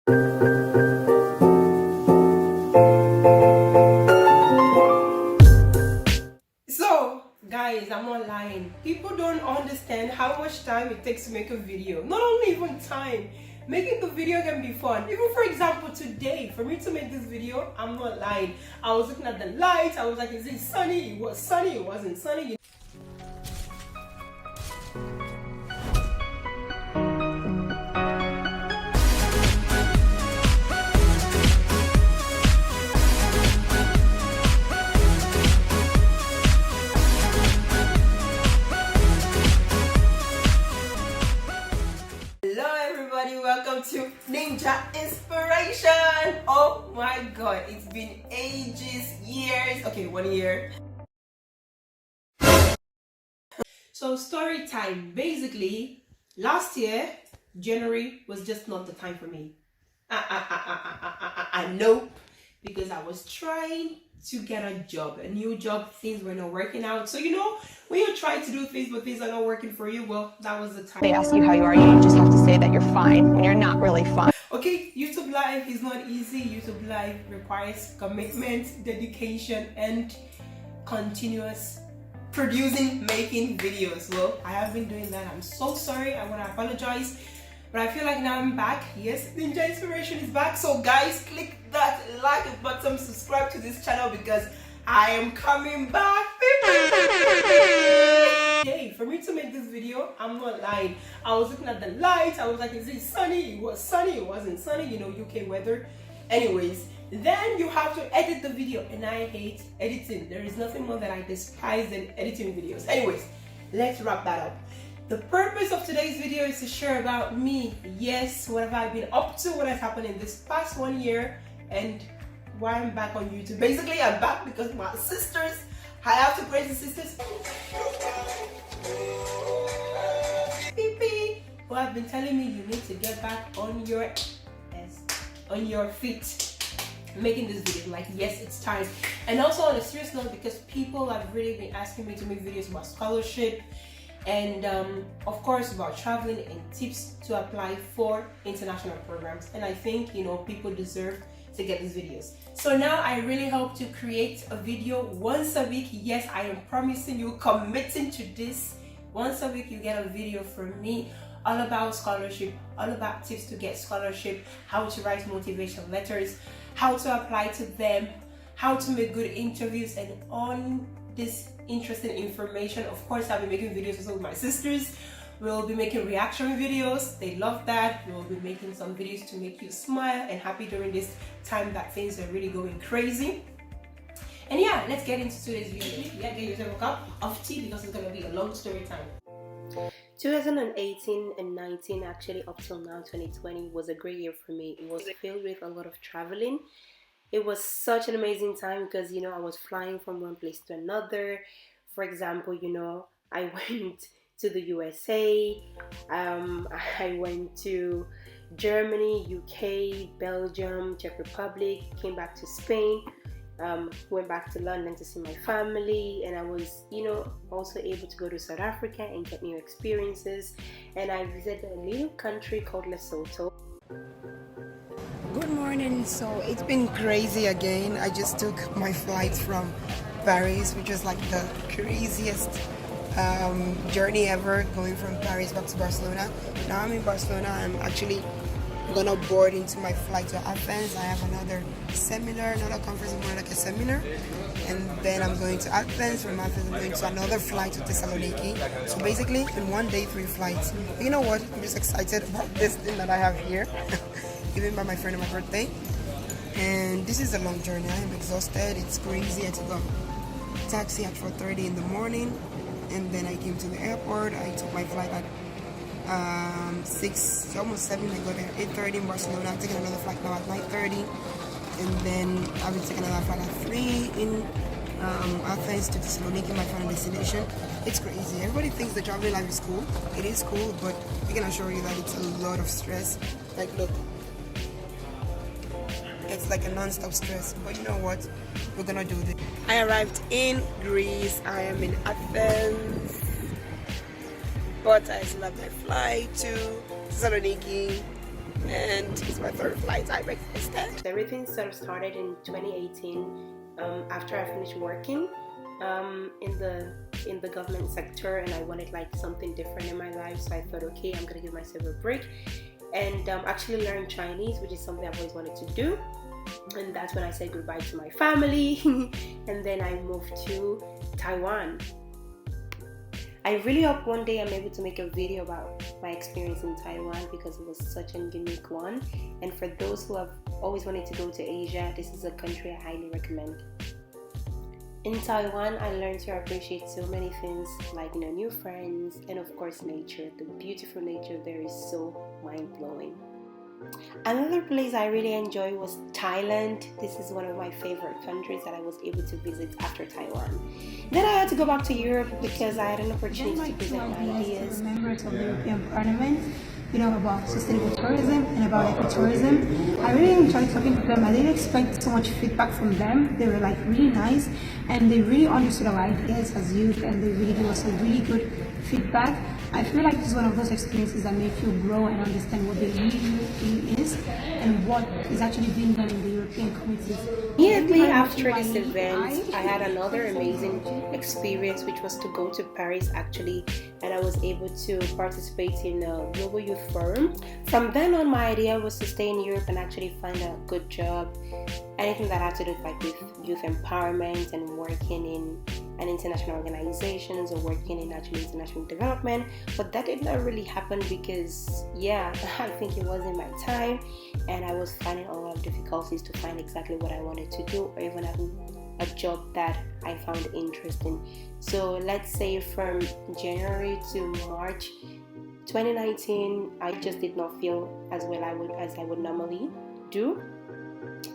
So guys, I'm not lying. People don't understand how much time it takes to make a video. Not only even time, making the video can be fun. Even for example, today, for me to make this video, I'm not lying. I was looking at the lights, I was like, is it sunny? It was sunny, it wasn't sunny. Welcome to Ninja Inspiration. Oh my god, it's been ages, years. Okay, 1 year. So story time. Basically, last year, January was just not the time for me. Nope. Because I was trying to get a job, a new job. Things were not working out. So when you try to do things but things are not working for you, well, that was the time. They ask you how you are, you just have to say that you're fine when you're not really fine. Okay, YouTube life is not easy. YouTube life requires commitment, dedication, and continuous producing, making videos. Well, I have been doing that. I'm so sorry. I want to apologize. But I feel like now I'm back. Yes, Ninja Inspiration is back. So guys, click that like button, subscribe to this channel because I am coming back. Hey, for me to make this video, I'm not lying. I was looking at the lights. I was like, is it sunny? It was sunny. It wasn't sunny. UK weather. Anyways, then you have to edit the video. And I hate editing. There is nothing more that I despise than editing videos. Anyways, let's wrap that up. The purpose of today's video is to share about me. Yes, what have I been up to, what has happened in this past 1 year, and why I'm back on YouTube. Basically, I'm back because my sisters, I have to praise the sisters who have been telling me you need to get back on your feet making this video. Like, yes, it's time. And also on a serious note, because people have really been asking me to make videos about scholarship and of course about traveling and tips to apply for international programs. And I think people deserve to get these videos. So now I really hope to create a video once a week. Yes, I am promising you, committing to this. Once a week you get a video from me all about scholarship, all about tips to get scholarship, how to write motivation letters, how to apply to them, how to make good interviews, and on this interesting information. Of course, I'll be making videos also with my sisters. We'll be making reaction videos. They love that. We'll be making some videos to make you smile and happy during this time that things are really going crazy. And yeah, let's get into today's video. Yeah, get yourself a cup of tea because it's gonna be a long story time. 2018 and 19, actually up till now 2020, was a great year for me. It was filled with a lot of traveling. It was such an amazing time because I was flying from one place to another. For example, I went to the USA, I went to Germany, UK, Belgium, Czech Republic, came back to Spain, went back to London to see my family, and I was also able to go to South Africa and get new experiences. And I visited a little country called Lesotho. Good morning. So it's been crazy again. I just took my flight from Paris, which was like the craziest journey ever, going from Paris back to Barcelona. Now I'm in Barcelona. I'm actually gonna board into my flight to Athens. I have another seminar, not a conference, more like a seminar. And then I'm going to Athens. From Athens I'm going to another flight to Thessaloniki. So basically in 1 day 3 flights. But you know what? I'm just excited about this thing that I have here. Given by my friend on my birthday. And this is a long journey. I am exhausted. It's crazy. I took a taxi at 4:30 in the morning, and then I came to the airport. I took my flight at 6, almost 7. I got there 8:30 in Barcelona. I'm taking another flight now at 9:30, and then I will take another flight at 3 in Athens to Thessaloniki, my final destination. It's crazy. Everybody thinks the traveling life is cool. It is cool, but I can assure you that it's a lot of stress. Like, look. It's like a non-stop stress, but you know what? We're gonna do this. I arrived in Greece. I am in Athens, but I still have my flight to Thessaloniki. and it's my third flight. I breakfasted. Everything sort of started in 2018 after I finished working in the government sector, and I wanted like something different in my life. So I thought, okay, I'm gonna give myself a break and actually learn Chinese, which is something I've always wanted to do. And that's when I said goodbye to my family and then I moved to Taiwan. I really hope one day I'm able to make a video about my experience in Taiwan because it was such a unique one. And for those who have always wanted to go to Asia, this is a country I highly recommend. In Taiwan, I learned to appreciate so many things like new friends and of course nature. The beautiful nature there is so mind-blowing. Another place I really enjoyed was Thailand. This is one of my favorite countries that I was able to visit after Taiwan. Then I had to go back to Europe because I had an opportunity to present my ideas. Members of the European Parliament, about sustainable tourism and about ecotourism. I really enjoyed talking to them. I didn't expect so much feedback from them. They were like really nice and they really understood our ideas as youth and they really gave us a really good feedback. I feel like this is one of those experiences that make you grow and understand what the EU is and what is actually being done in the European communities. Immediately after this event, I had another amazing experience, which was to go to Paris actually, and I was able to participate in a Global Youth Forum. From then on, my idea was to stay in Europe and actually find a good job, anything that had to do with youth empowerment and working in an international organizations or working in actually international development. But that did not really happen because I think it wasn't my time and I was finding a lot of difficulties to find exactly what I wanted to do or even a job that I found interesting. So let's say from January to March 2019, I just did not feel as well as I would normally do,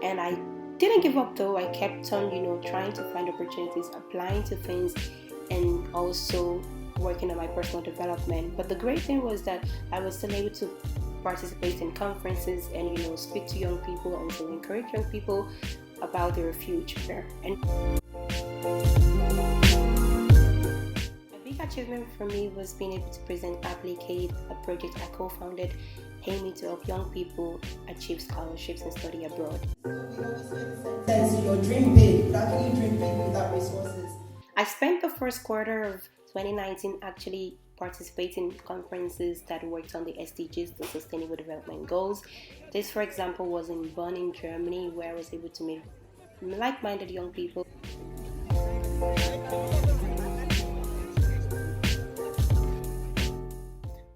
and I didn't give up though. I kept on trying to find opportunities, applying to things, and also working on my personal development. But the great thing was that I was still able to participate in conferences and speak to young people and to encourage young people about their future. And a big achievement for me was being able to present Applicate, a project I co-founded aiming to help young people achieve scholarships and study abroad. Your dream big, how can you dream big without resources? I spent the first quarter of 2019 actually participating in conferences that worked on the SDGs, the Sustainable Development Goals. This, for example, was in Bonn in Germany, where I was able to meet like-minded young people.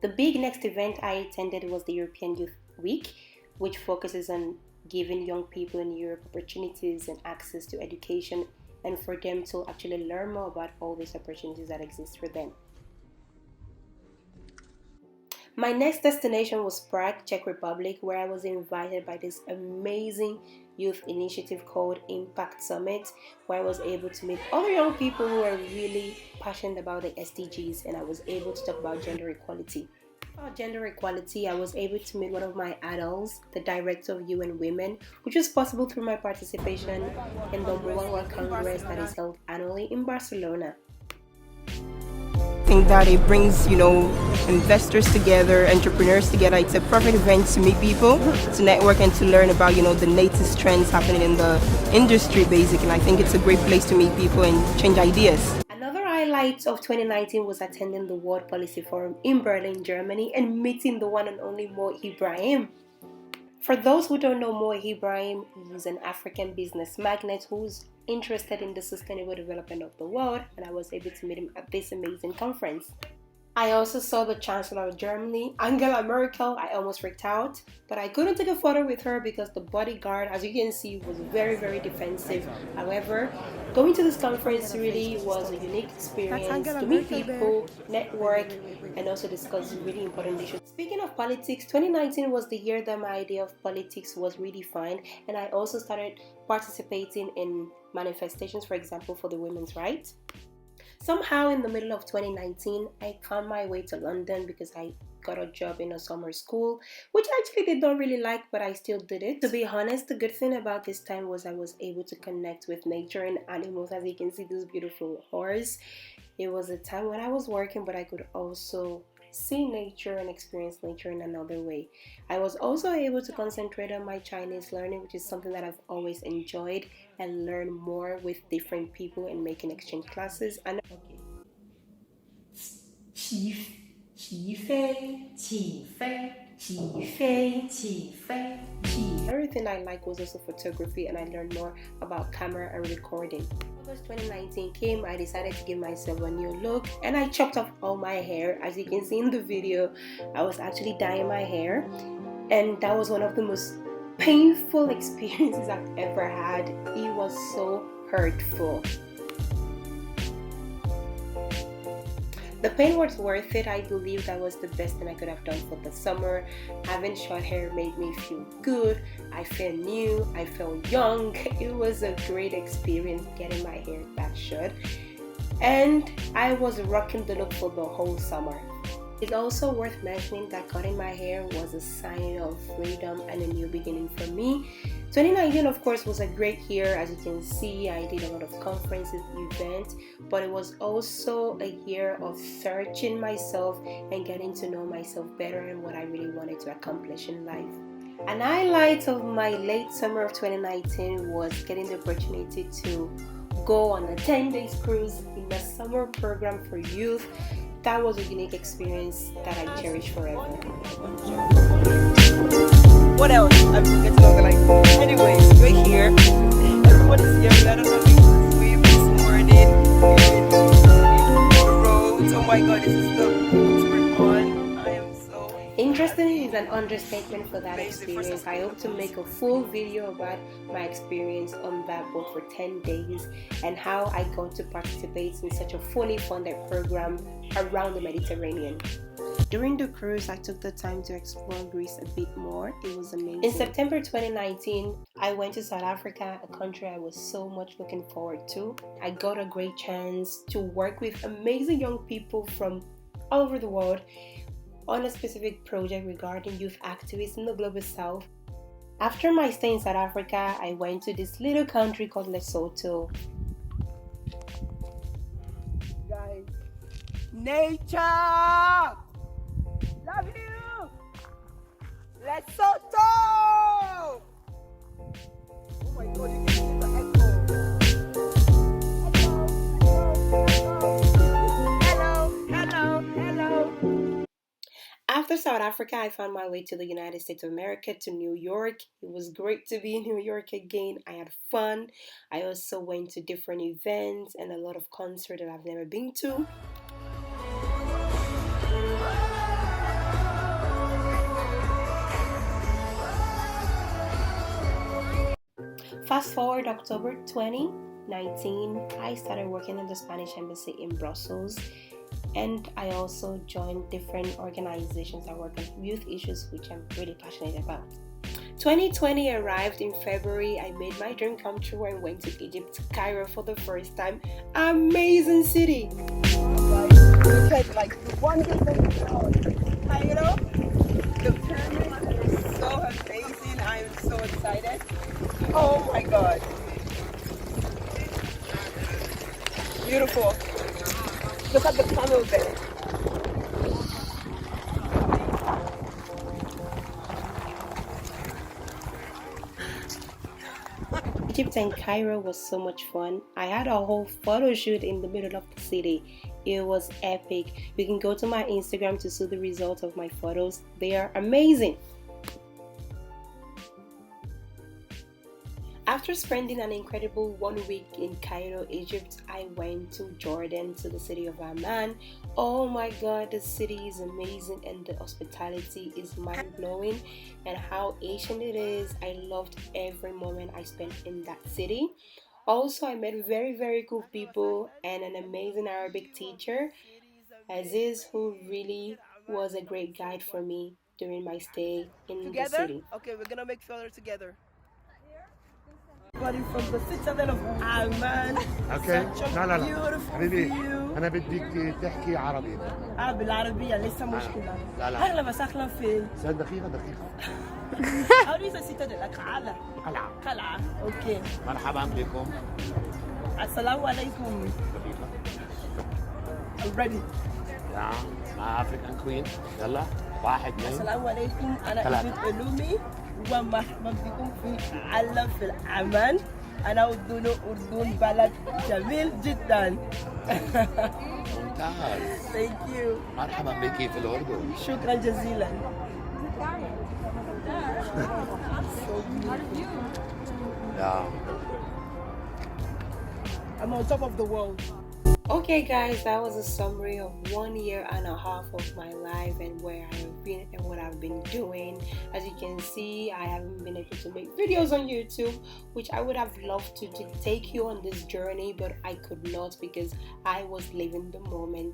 The big next event I attended was the European Youth Week, which focuses on giving young people in Europe opportunities and access to education and for them to actually learn more about all these opportunities that exist for them. My next destination was Prague, Czech Republic, where I was invited by this amazing youth initiative called Impact Summit, where I was able to meet other young people who are really passionate about the SDGs, and I was able to talk about gender equality. About gender equality, I was able to meet one of my idols, the director of UN Women, which was possible through my participation in the World Congress that is held annually in Barcelona. I think that it brings, investors together, entrepreneurs together. It's a perfect event to meet people, to network and to learn about, the latest trends happening in the industry, basically. I think it's a great place to meet people and change ideas. Another highlight of 2019 was attending the World Policy Forum in Berlin, Germany, and meeting the one and only Mo Ibrahim. For those who don't know, Mo Ibrahim is an African business magnate who's interested in the sustainable development of the world, and I was able to meet him at this amazing conference. I also saw the Chancellor of Germany, Angela Merkel. I almost freaked out, but I couldn't take a photo with her because the bodyguard, as you can see, was very, very defensive. However, going to this conference really was a unique experience to meet people, network, and also discuss really important issues. Speaking of politics, 2019 was the year that my idea of politics was redefined, and I also started participating in manifestations, for example, for the women's rights. Somehow in the middle of 2019, I found my way to London because I got a job in a summer school, which I actually did not really like, but I still did it. To be honest, the good thing about this time was I was able to connect with nature and animals. As you can see, this beautiful horse. It was a time when I was working, but I could also see nature and experience nature in another way. I was also able to concentrate on my Chinese learning, which is something that I've always enjoyed, and learn more with different people and making exchange classes. And Okay. 起飞，起飞，起飞，起飞，起。 everything I like was also photography, and I learned more about camera and recording. August 2019 came, I decided to give myself a new look, and I chopped off all my hair. As you can see in the video, I was actually dyeing my hair, and that was one of the most painful experiences I've ever had. It was so hurtful. The pain was worth it. I believe that was the best thing I could have done for the summer. Having short hair made me feel good. I felt new. I felt young. It was a great experience getting my hair that short. And I was rocking the look for the whole summer. It's also worth mentioning that cutting my hair was a sign of freedom and a new beginning for me. 2019, of course, was a great year. As you can see, I did a lot of conferences, events, but it was also a year of searching myself and getting to know myself better and what I really wanted to accomplish in life. An highlight of my late summer of 2019 was getting the opportunity to go on a 10-day cruise in a summer program for youth. That was a unique experience that I cherish forever. What else? I'm getting organized. Anyways, we're here. Everybody's here. We had a swim this morning. The roads. Oh my god, this is the one. I am so Interesting is an understatement for that experience. I hope to make a full video about my experience on that boat for 10 days and how I got to participate in such a fully funded program around the Mediterranean. During the cruise, I took the time to explore Greece a bit more. It was amazing. In September 2019, I went to South Africa, a country I was so much looking forward to. I got a great chance to work with amazing young people from all over the world on a specific project regarding youth activists in the Global South. After my stay in South Africa, I went to this little country called Lesotho. guys. Nature! Love you! Lesotho! Oh my god, you can hear the echo. Hello. After South Africa, I found my way to the United States of America, to New York. It was great to be in New York again. I had fun. I also went to different events and a lot of concerts that I've never been to. Fast forward October 2019, I started working in the Spanish Embassy in Brussels, and I also joined different organizations that work on youth issues, which I'm really passionate about. 2020 arrived in February. I made my dream come true and went to Egypt, Cairo for the first time. Amazing city! Look at like the wonderful Cairo. The pyramids are so amazing. I'm so excited. Oh my god. Beautiful. Look at the camel there. Egypt and Cairo was so much fun. I had a whole photo shoot in the middle of the city. It was epic. You can go to my Instagram to see the results of my photos. They are amazing. After spending an incredible 1 week in Cairo, Egypt, I went to Jordan, to the city of Amman. Oh my god, the city is amazing and the hospitality is mind-blowing, and how Asian it is. I loved every moment I spent in that city. Also, I met very cool people and an amazing Arabic teacher, Aziz, who really was a great guide for me during my stay in the city. Okay, we're gonna make photos together. Everybody from the citadel of Amman. اوكي لا لا لا Beautiful حبيبي view. انا بدك تحكي عربي بالعربية ليس مشكلة. لا لا أهلا وسهلا في دقيقة How do you say citadel? قلعة. قلعة. Okay. مرحبا بكم السلام عليكم. I'm ready. يا مع افريكان كوين. يلا 1 2 السلام عليكم، أنا ثلاثة. إبن ألومي ومرحبا بكم في علم في العمان. أنا أردن بلد جميل جدا. ممتاز. Thank you. مرحبا بك في الأردن. شكرا جزيلا. Yeah. I'm on top of the world. Okay guys, that was a summary of 1.5 years of my life and where I have been and what I've been doing. As you can see, I haven't been able to make videos on YouTube, which I would have loved to take you on this journey, but I could not because I was living the moment.